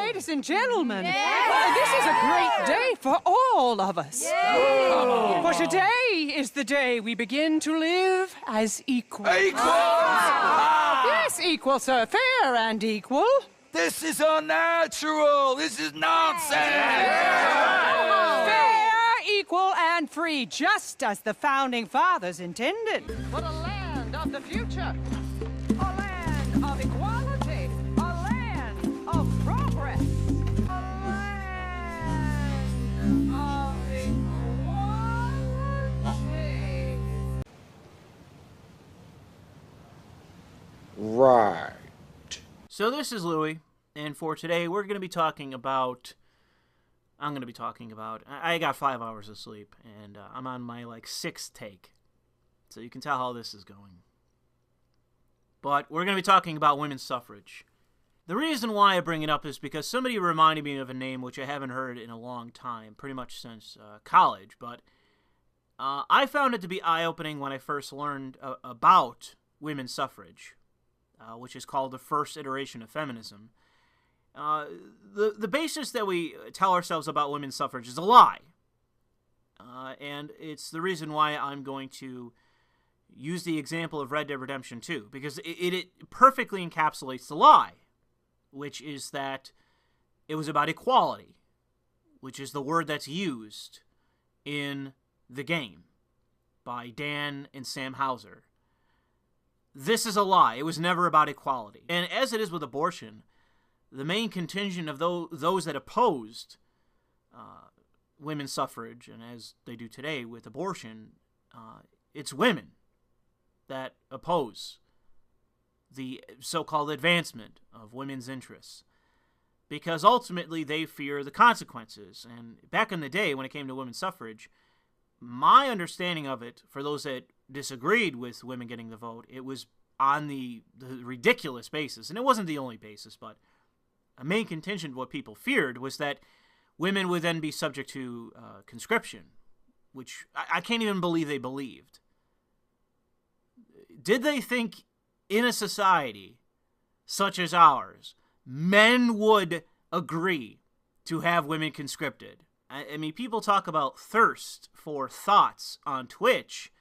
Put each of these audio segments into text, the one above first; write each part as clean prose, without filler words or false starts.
Ladies and gentlemen, this is a great day for all of us. For today is the day we begin to live as equals. Yes, equal, sir. Fair and equal. This is unnatural. This is nonsense. Fair, equal, and free, just as the Founding Fathers intended. But a land of the future. A land of equality. A land of progress. A land of equality. Right. So this is Louis, and for today we're going to be talking about, I got 5 hours of sleep, and I'm on my, 6th take. So you can tell how this is going. But we're going to be talking about women's suffrage. The reason why I bring it up is because somebody reminded me of a name which I haven't heard in a long time, pretty much since college, but I found it to be eye-opening when I first learned about women's suffrage. Which is called the first iteration of feminism. The basis that we tell ourselves about women's suffrage is a lie. And it's the reason why I'm going to use the example of Red Dead Redemption 2, because it perfectly encapsulates the lie, which is that it was about equality, which is the word that's used in the game by Dan and Sam Hauser. This is a lie. It was never about equality. And as it is with abortion, the main contingent of those that opposed women's suffrage, and as they do today with abortion, it's women that oppose the so-called advancement of women's interests. Because ultimately they fear the consequences. And back in the day when it came to women's suffrage, my understanding of it, for those that disagreed with women getting the vote, it was on the ridiculous basis, and it wasn't the only basis, but a main contingent of what people feared was that women would then be subject to conscription, which I can't even believe they believed. Did they think in a society such as ours, men would agree to have women conscripted? I mean, people talk about thirst for thoughts on Twitch,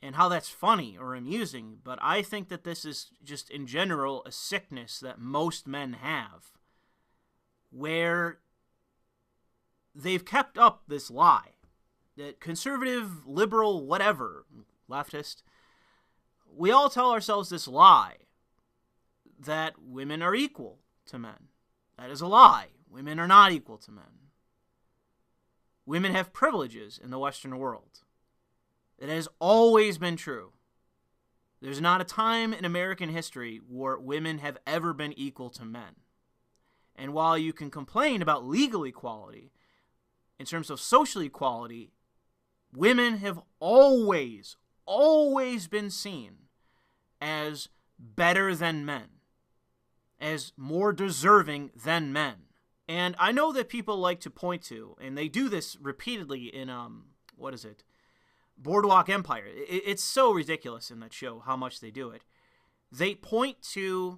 and how that's funny or amusing, but I think that this is just, in general, a sickness that most men have, where they've kept up this lie, that conservative, liberal, whatever, leftist, we all tell ourselves this lie, that women are equal to men. That is a lie. Women are not equal to men. Women have privileges in the Western world. It has always been true. There's not a time in American history where women have ever been equal to men. And while you can complain about legal equality, in terms of social equality, women have always been seen as better than men, as more deserving than men. And I know that people like to point to, and they do this repeatedly in, Boardwalk Empire. It's so ridiculous in that show how much they do it. They point to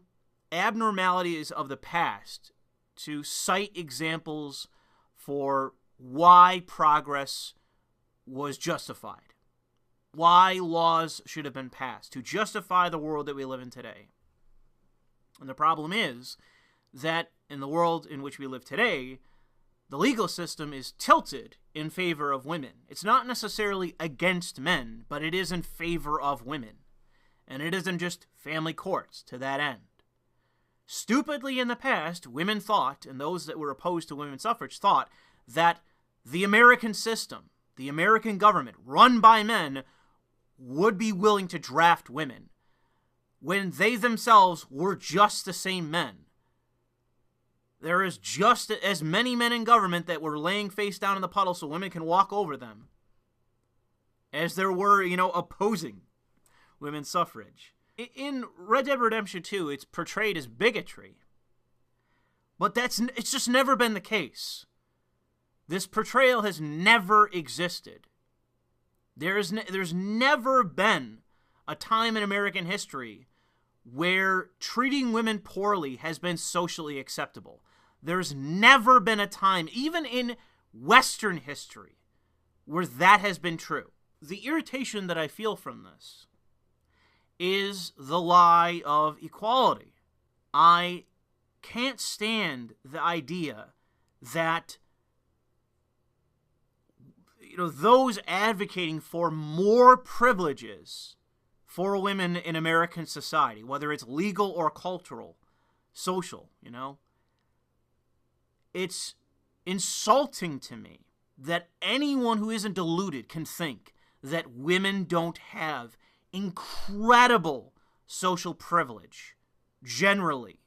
abnormalities of the past to cite examples for why progress was justified, why laws should have been passed to justify the world that we live in today. And the problem is that in the world in which we live today, the legal system is tilted in favor of women. It's not necessarily against men, but it is in favor of women. And it isn't just family courts to that end. Stupidly in the past, women thought, and those that were opposed to women's suffrage thought, that the American system, the American government, run by men, would be willing to draft women, when they themselves were just the same men. There is just as many men in government that were laying face down in the puddle so women can walk over them as there were, opposing women's suffrage. In Red Dead Redemption 2, it's portrayed as bigotry. But it's just never been the case. This portrayal has never existed. There's never been a time in American history where treating women poorly has been socially acceptable. There's never been a time, even in Western history, where that has been true. The irritation that I feel from this is the lie of equality. I can't stand the idea that those advocating for more privileges for women in American society, whether it's legal or cultural, social, it's insulting to me that anyone who isn't deluded can think that women don't have incredible social privilege generally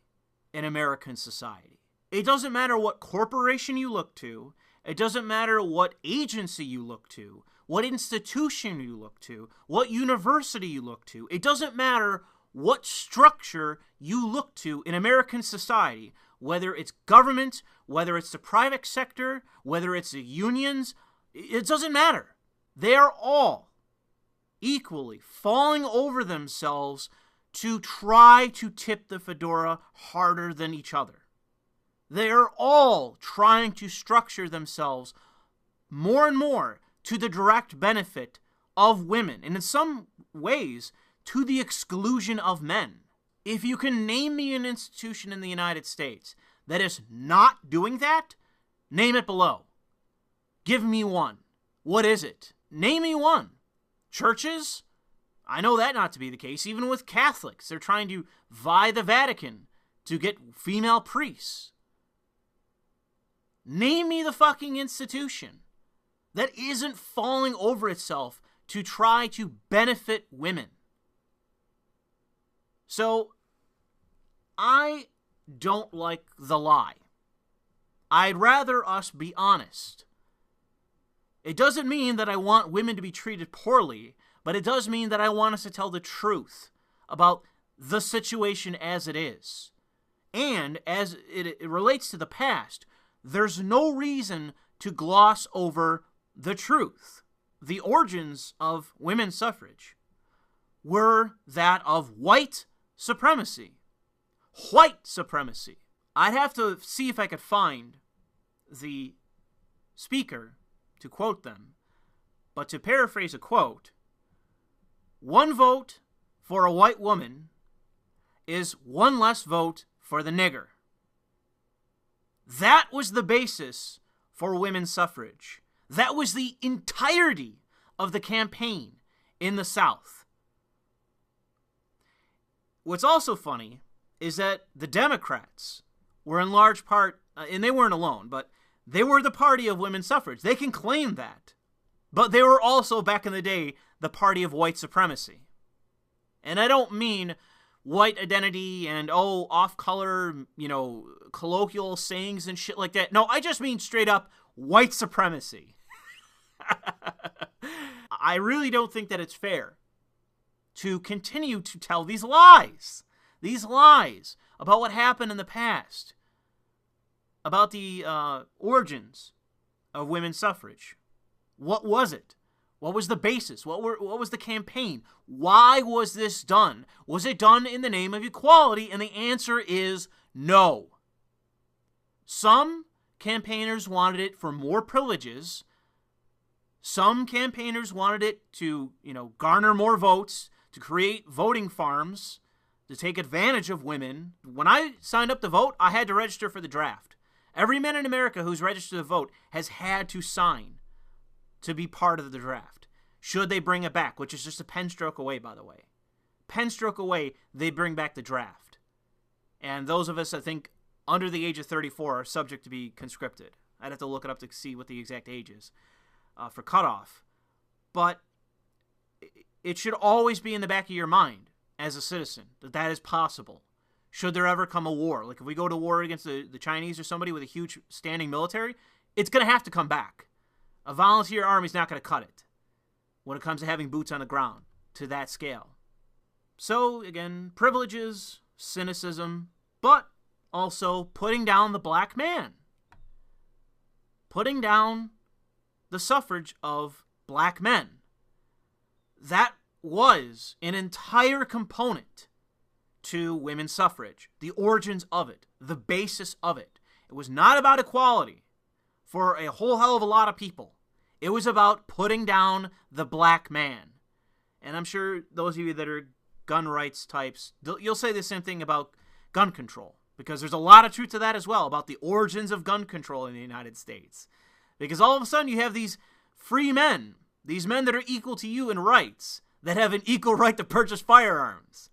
in American society. It doesn't matter what corporation you look to. It doesn't matter what agency you look to, what institution you look to, what university you look to. It doesn't matter what structure you look to in American society, whether it's government, whether it's the private sector, whether it's the unions. It doesn't matter. They are all equally falling over themselves to try to tip the fedora harder than each other. They are all trying to structure themselves more and more to the direct benefit of women, and in some ways, to the exclusion of men. If you can name me an institution in the United States that is not doing that, name it below. Give me one. What is it? Name me one. Churches? I know that not to be the case. Even with Catholics, they're trying to vie the Vatican to get female priests. Name me the fucking institution that isn't falling over itself to try to benefit women. So, I don't like the lie. I'd rather us be honest. It doesn't mean that I want women to be treated poorly, but it does mean that I want us to tell the truth about the situation as it is. And as it relates to the past, there's no reason to gloss over the truth. The origins of women's suffrage were that of white supremacy. White supremacy. I'd have to see if I could find the speaker to quote them. But to paraphrase a quote, one vote for a white woman is one less vote for the nigger. That was the basis for women's suffrage. That was the entirety of the campaign in the South. What's also funny is that the Democrats were in large part, and they weren't alone, but they were the party of women's suffrage. They can claim that. But they were also, back in the day, the party of white supremacy. And I don't mean white identity and, off-color, colloquial sayings and shit like that. No, I just mean straight up white supremacy. I really don't think that it's fair to continue to tell these lies about what happened in the past, about the origins of women's suffrage. What was it? What was the basis? What was the campaign? Why was this done? Was it done in the name of equality? And the answer is no. Some campaigners wanted it for more privileges. Some campaigners wanted it to, garner more votes, to create voting farms, to take advantage of women. When I signed up to vote, I had to register for the draft. Every man in America who's registered to vote has had to sign to be part of the draft. Should they bring it back, which is just a pen stroke away, by the way. Pen stroke away, they bring back the draft. And those of us, I think, under the age of 34 are subject to be conscripted. I'd have to look it up to see what the exact age is for cutoff. But it should always be in the back of your mind as a citizen that that is possible. Should there ever come a war, like if we go to war against the Chinese or somebody with a huge standing military, it's going to have to come back. A volunteer army is not going to cut it when it comes to having boots on the ground to that scale. So, again, privileges, cynicism, but also putting down the black man. Putting down the suffrage of black men. That was an entire component to women's suffrage, the origins of it, the basis of it. It was not about equality for a whole hell of a lot of people. It was about putting down the black man. And I'm sure those of you that are gun rights types, you'll say the same thing about gun control, because there's a lot of truth to that as well, about the origins of gun control in the United States. Because all of a sudden you have these free men, these men that are equal to you in rights, that have an equal right to purchase firearms.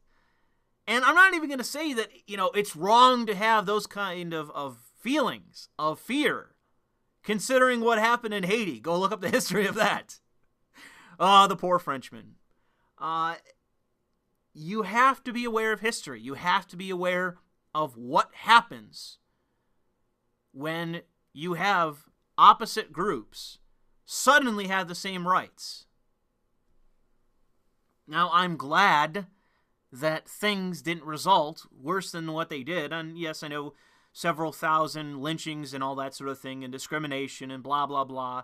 And I'm not even going to say that, it's wrong to have those kind of feelings of fear, considering what happened in Haiti. Go look up the history of that. The poor Frenchman. You have to be aware of history. You have to be aware of what happens when you have opposite groups suddenly have the same rights. Now, I'm glad that things didn't result worse than what they did. And yes, I know several thousand lynchings and all that sort of thing, and discrimination and blah, blah, blah.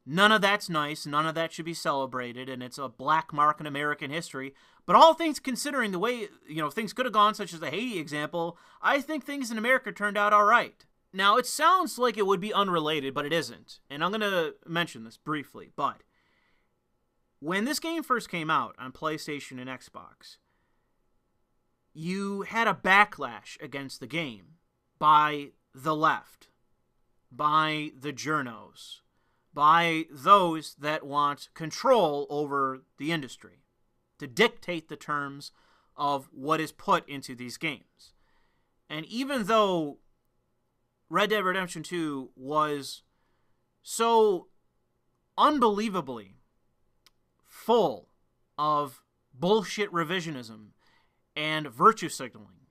None of that's nice. None of that should be celebrated, and it's a black mark in American history. But all things considering, the way, things could have gone, such as the Haiti example, I think things in America turned out all right. Now, it sounds like it would be unrelated, but it isn't. And I'm going to mention this briefly, but when this game first came out on PlayStation and Xbox, you had a backlash against the game by the left, by the journos, by those that want control over the industry, to dictate the terms of what is put into these games. And even though Red Dead Redemption 2 was so unbelievably full of bullshit revisionism and virtue signaling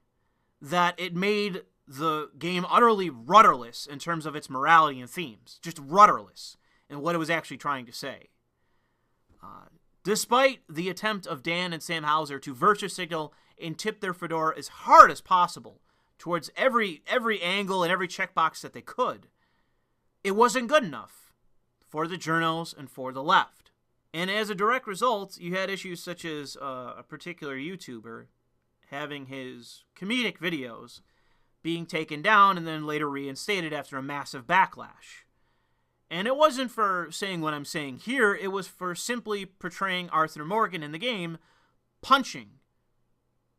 that it made the game utterly rudderless in terms of its morality and themes. Just rudderless in what it was actually trying to say. Despite the attempt of Dan and Sam Houser to virtue signal and tip their fedora as hard as possible towards every angle and every checkbox that they could, it wasn't good enough for the journos and for the left. And as a direct result, you had issues such as a particular YouTuber having his comedic videos being taken down and then later reinstated after a massive backlash. And it wasn't for saying what I'm saying here, it was for simply portraying Arthur Morgan in the game punching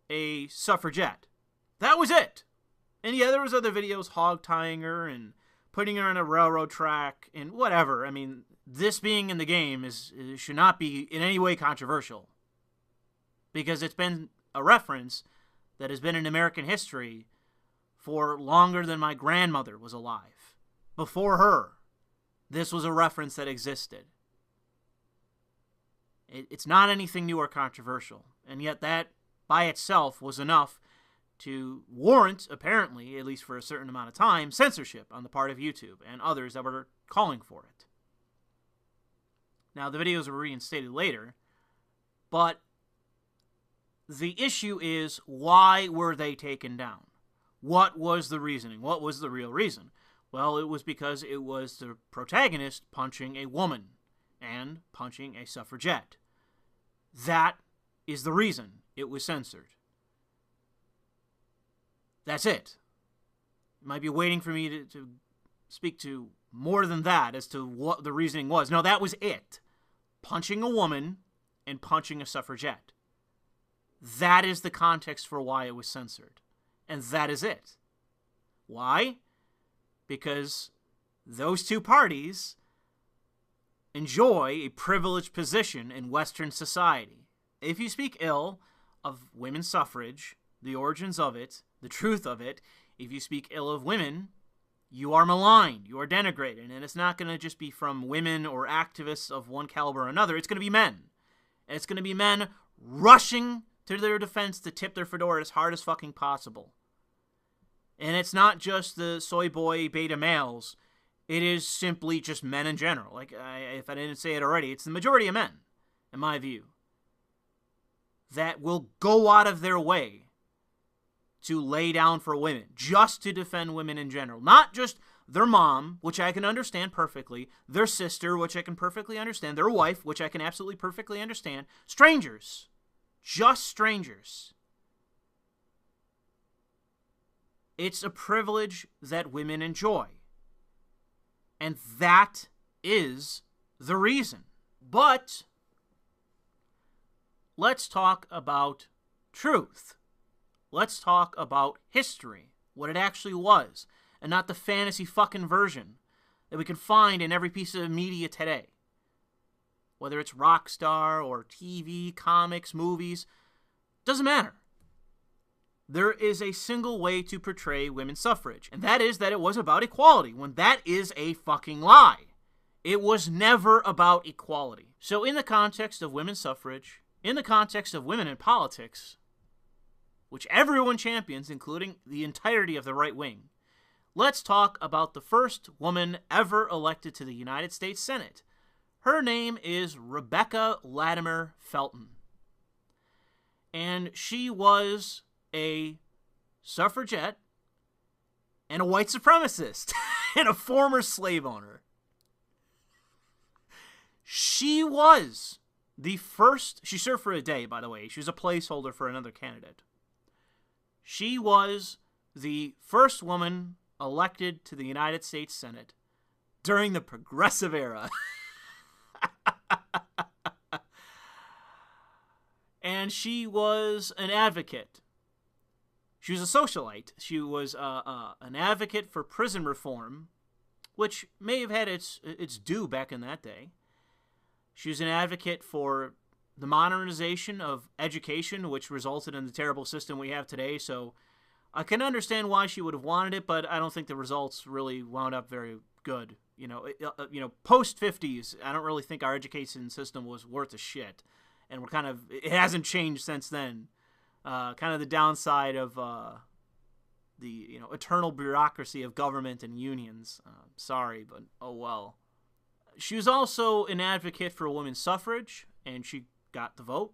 a suffragette. That was it. And yeah, there was other videos hog-tying her and putting her on a railroad track and whatever. I mean, this being in the game should not be in any way controversial, because it's been a reference that has been in American history for longer than my grandmother was alive. Before her, this was a reference that existed. It's not anything new or controversial, and yet that by itself was enough to warrant, apparently, at least for a certain amount of time, censorship on the part of YouTube and others that were calling for it. Now, the videos were reinstated later, but the issue is, why were they taken down? What was the reasoning? What was the real reason? Well, it was because it was the protagonist punching a woman and punching a suffragette. That is the reason it was censored. That's it. You might be waiting for me to speak to more than that as to what the reasoning was. No, that was it. Punching a woman and punching a suffragette. That is the context for why it was censored. And that is it. Why? Because those two parties enjoy a privileged position in Western society. If you speak ill of women's suffrage, the origins of it, the truth of it, if you speak ill of women, you are maligned, you are denigrated, and it's not going to just be from women or activists of one caliber or another, it's going to be men. And it's going to be men rushing to their defense to tip their fedora as hard as fucking possible. And it's not just the soy boy beta males. It is simply just men in general. Like, if I didn't say it already, it's the majority of men, in my view, that will go out of their way to lay down for women, just to defend women in general. Not just their mom, which I can understand perfectly, their sister, which I can perfectly understand, their wife, which I can absolutely perfectly understand, strangers. Just strangers. It's a privilege that women enjoy. And that is the reason. But let's talk about truth. Let's talk about history, what it actually was, and not the fantasy fucking version that we can find in every piece of media today. Whether it's Rockstar or TV, comics, movies, doesn't matter. There is a single way to portray women's suffrage, and that is that it was about equality, when that is a fucking lie. It was never about equality. So in the context of women's suffrage, in the context of women in politics, which everyone champions, including the entirety of the right wing, let's talk about the first woman ever elected to the United States Senate. Her name is Rebecca Latimer Felton. And she was a suffragette and a white supremacist and a former slave owner. She was the first, she served for a day, by the way. She was a placeholder for another candidate. She was the first woman elected to the United States Senate during the Progressive Era. And she was an advocate. She was a socialite. She was an advocate for prison reform, which may have had its due back in that day. She was an advocate for the modernization of education, which resulted in the terrible system we have today. So I can understand why she would have wanted it, but I don't think the results really wound up very good. Post 50s, I don't really think our education system was worth a shit, and it hasn't changed since then. Kind of the downside of the eternal bureaucracy of government and unions. Sorry, but oh well. She was also an advocate for women's suffrage, and she got the vote.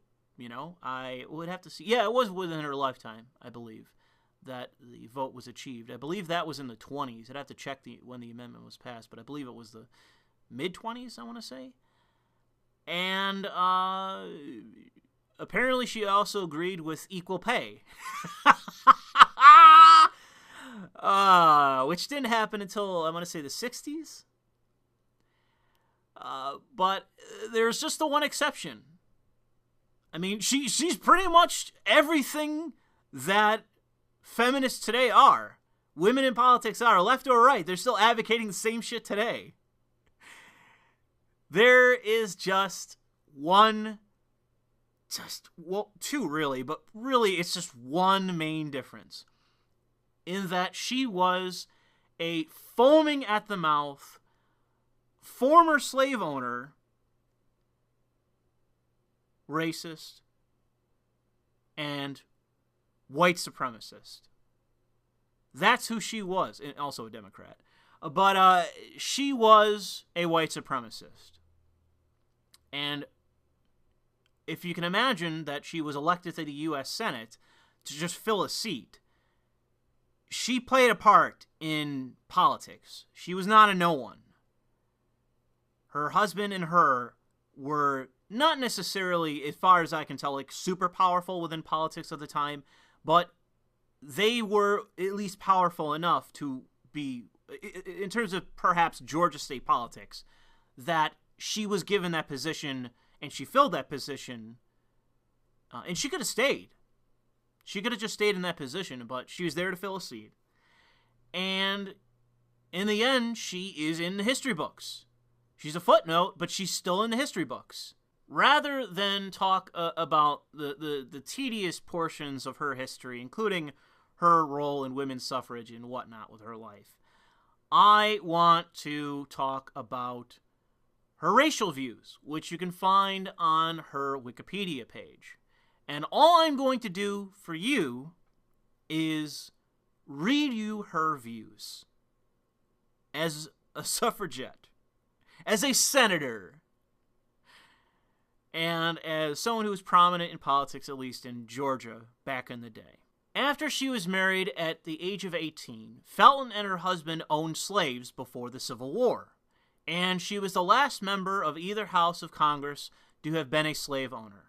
I would have to see. Yeah, it was within her lifetime, I believe, that the vote was achieved. I believe that was in the 20s. I'd have to check when the amendment was passed, but I believe it was the mid-20s, I want to say. And apparently she also agreed with equal pay. Which didn't happen until, I want to say, the 60s. But there's just the one exception. I mean, she's pretty much everything that feminists today are. Women in politics are, left or right. They're still advocating the same shit today. There is two really, but really it's just one main difference. In that she was a foaming at the mouth former slave owner, racist, and white supremacist. That's who she was, and also a Democrat. But she was a white supremacist. And if you can imagine that she was elected to the U.S. Senate to just fill a seat, she played a part in politics. She was not a no one. Her husband and her were not necessarily, as far as I can tell, super powerful within politics at the time, but they were at least powerful enough to be, in terms of perhaps Georgia state politics, that she was given that position and she filled that position, and she could have stayed. She could have just stayed in that position, but she was there to fill a seat. And in the end, she is in the history books. She's a footnote, but she's still in the history books. Rather than talk about the tedious portions of her history, including her role in women's suffrage and whatnot with her life, I want to talk about her racial views, which you can find on her Wikipedia page. And all I'm going to do for you is read you her views as a suffragette, as a senator, and as someone who was prominent in politics, at least in Georgia, back in the day. After she was married at the age of 18, Felton and her husband owned slaves before the Civil War, and she was the last member of either house of Congress to have been a slave owner.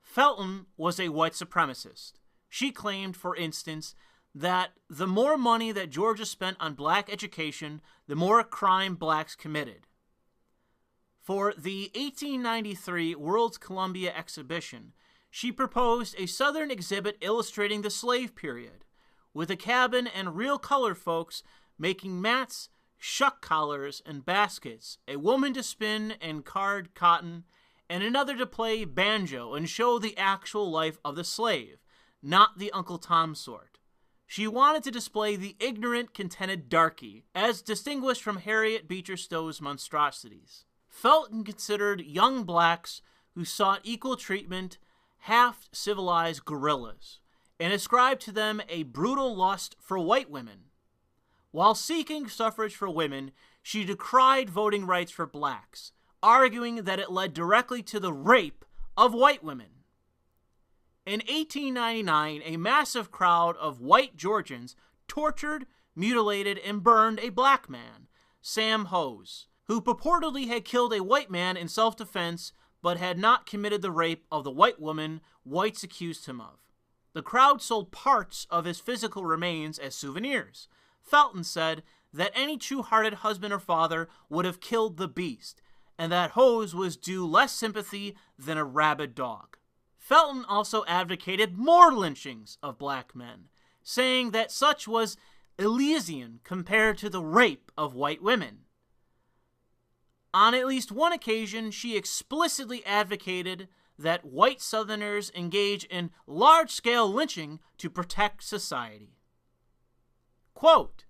Felton was a white supremacist. She claimed, for instance, that the more money that Georgia spent on black education, the more crime blacks committed. For the 1893 World's Columbia Exhibition, she proposed a Southern exhibit illustrating the slave period, with a cabin and real colored folks making mats, shuck collars, and baskets, a woman to spin and card cotton, and another to play banjo and show the actual life of the slave, not the Uncle Tom sort. She wanted to display the ignorant, contented darky, as distinguished from Harriet Beecher Stowe's monstrosities. Felton considered young blacks who sought equal treatment half-civilized guerrillas, and ascribed to them a brutal lust for white women. While seeking suffrage for women, she decried voting rights for blacks, arguing that it led directly to the rape of white women. In 1899, a massive crowd of white Georgians tortured, mutilated, and burned a black man, Sam Hose, who purportedly had killed a white man in self-defense but had not committed the rape of the white woman whites accused him of. The crowd sold parts of his physical remains as souvenirs. Felton said that any true-hearted husband or father would have killed the beast, and that Hose was due less sympathy than a rabid dog. Felton also advocated more lynchings of black men, saying that such was Elysian compared to the rape of white women. On at least one occasion, she explicitly advocated that white Southerners engage in large-scale lynching to protect society. Quote,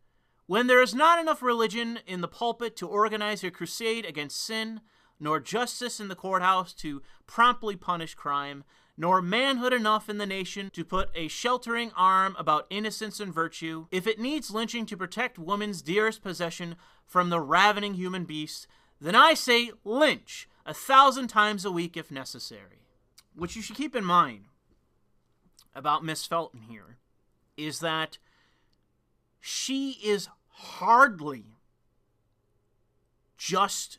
"When there is not enough religion in the pulpit to organize a crusade against sin, nor justice in the courthouse to promptly punish crime, nor manhood enough in the nation to put a sheltering arm about innocence and virtue, if it needs lynching to protect woman's dearest possession from the ravening human beast, then I say lynch 1,000 times a week if necessary." What you should keep in mind about Miss Felton here is that she is hardly just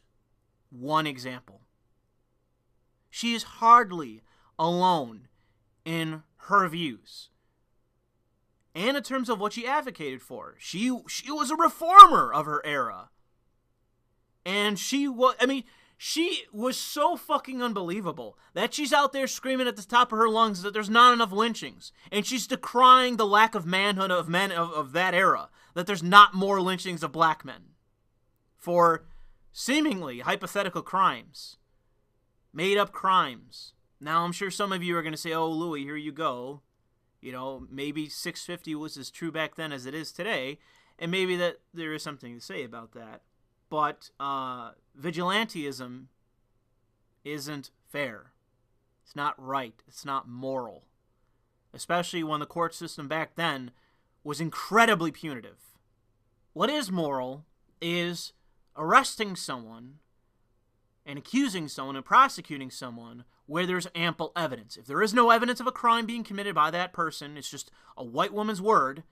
one example. She is hardly alone in her views and in terms of what she advocated for. She was a reformer of her era. And she was so fucking unbelievable that she's out there screaming at the top of her lungs that there's not enough lynchings. And she's decrying the lack of manhood of men of that era, that there's not more lynchings of black men for seemingly hypothetical crimes, made-up crimes. Now, I'm sure some of you are going to say, oh, Louis, here you go. You know, maybe 650 was as true back then as it is today, and maybe that there is something to say about that. But vigilantism isn't fair. It's not right. It's not moral. Especially when the court system back then was incredibly punitive. What is moral is arresting someone and accusing someone and prosecuting someone where there's ample evidence. If there is no evidence of a crime being committed by that person, it's just a white woman's word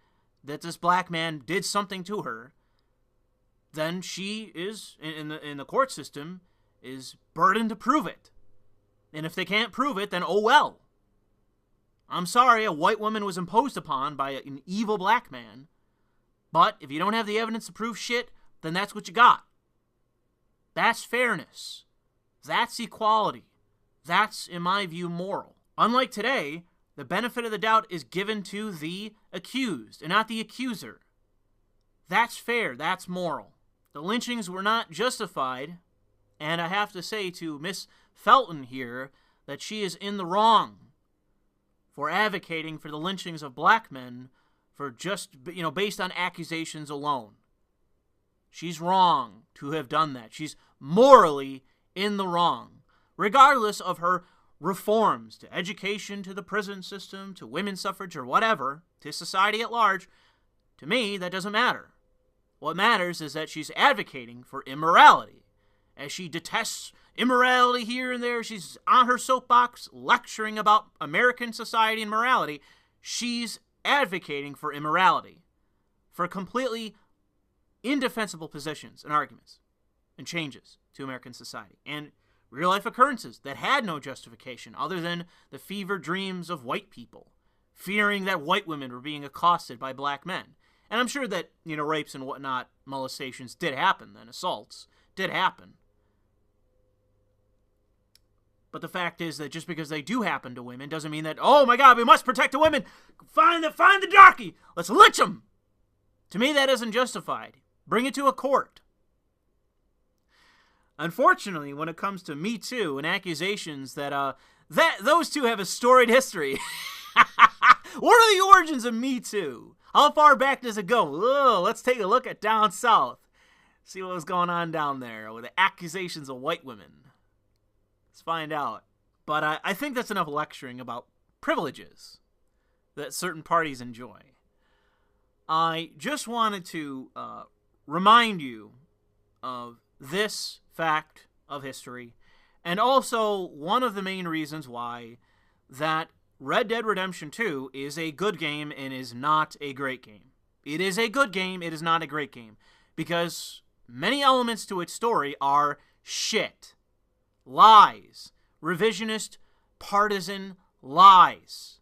that this black man did something to her, then she is, in the court system, is burdened to prove it. And if they can't prove it, then oh well. I'm sorry, a white woman was imposed upon by an evil black man, but if you don't have the evidence to prove shit, then that's what you got. That's fairness. That's equality. That's, in my view, moral. Unlike today, the benefit of the doubt is given to the accused and not the accuser. That's fair. That's moral. The lynchings were not justified, and I have to say to Miss Felton here that she is in the wrong for advocating for the lynchings of black men for just, based on accusations alone. She's wrong to have done that. She's morally in the wrong, regardless of her reforms to education, to the prison system, to women's suffrage, or whatever, to society at large. To me, that doesn't matter. What matters is that she's advocating for immorality. As she detests immorality here and there, she's on her soapbox lecturing about American society and morality. She's advocating for immorality, for completely indefensible positions and arguments and changes to American society and real-life occurrences that had no justification other than the fever dreams of white people fearing that white women were being accosted by black men. And I'm sure that, rapes and whatnot, molestations did happen then, assaults did happen. But the fact is that just because they do happen to women doesn't mean that, oh my God, we must protect the women. Find the darky. Let's lynch them. To me, that isn't justified. Bring it to a court. Unfortunately, when it comes to Me Too and accusations that those two have a storied history. What are the origins of Me Too? How far back does it go? Let's take a look at down south. See what was going on down there with the accusations of white women. Let's find out. But I think that's enough lecturing about privileges that certain parties enjoy. I just wanted to remind you of this fact of history, and also one of the main reasons why that Red Dead Redemption 2 is a good game and is not a great game. It is a good game, it is not a great game, because many elements to its story are shit. Lies. Revisionist, partisan lies.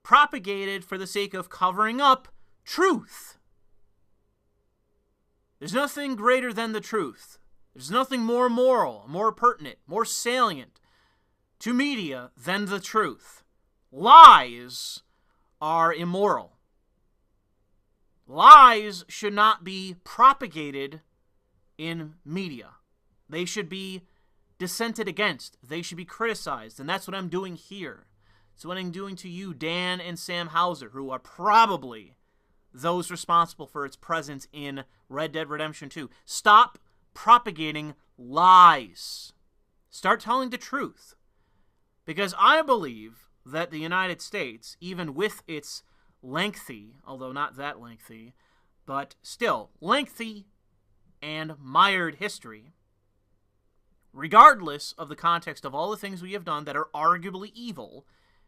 Propagated for the sake of covering up truth. There's nothing greater than the truth. There's nothing more moral, more pertinent, more salient to media than the truth. Lies are immoral. Lies should not be propagated in media. They should be dissented against. They should be criticized, and that's what I'm doing here. It's what I'm doing to you, Dan and Sam Hauser, who are probably those responsible for its presence in Red Dead Redemption 2. Stop propagating lies. Start telling the truth. Because I believe that the United States, even with its lengthy, although not that lengthy, but still lengthy and mired history, regardless of the context of all the things we have done that are arguably evil,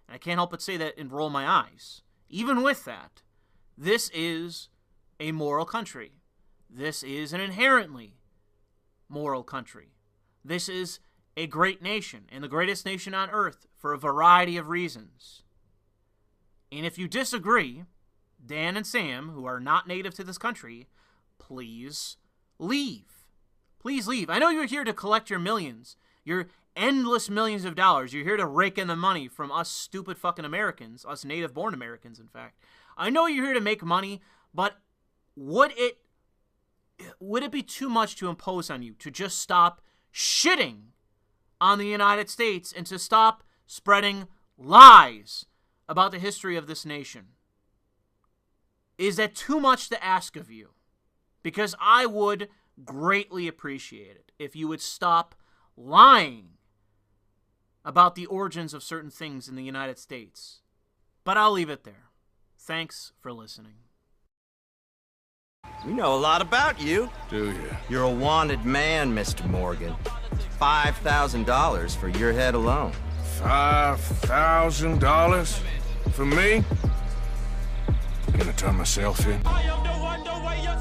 and I can't help but say that and roll my eyes, even with that, this is a moral country. This is an inherently moral country. This is a great nation, and the greatest nation on earth, for a variety of reasons. And if you disagree, Dan and Sam, who are not native to this country, please leave. Please leave. I know you're here to collect your millions, your endless millions of dollars. You're here to rake in the money from us stupid fucking Americans, us native-born Americans, in fact. I know you're here to make money, but would it be too much to impose on you to just stop shitting on the United States and to stop spreading lies about the history of this nation? Is that too much to ask of you? Because I would greatly appreciate it if you would stop lying about the origins of certain things in the United States. But I'll leave it there. Thanks for listening. We know a lot about you. Do you? You're a wanted man, Mr. Morgan. $5,000 for your head alone. $5,000? For me? Gonna turn myself in? I am the one, the way you're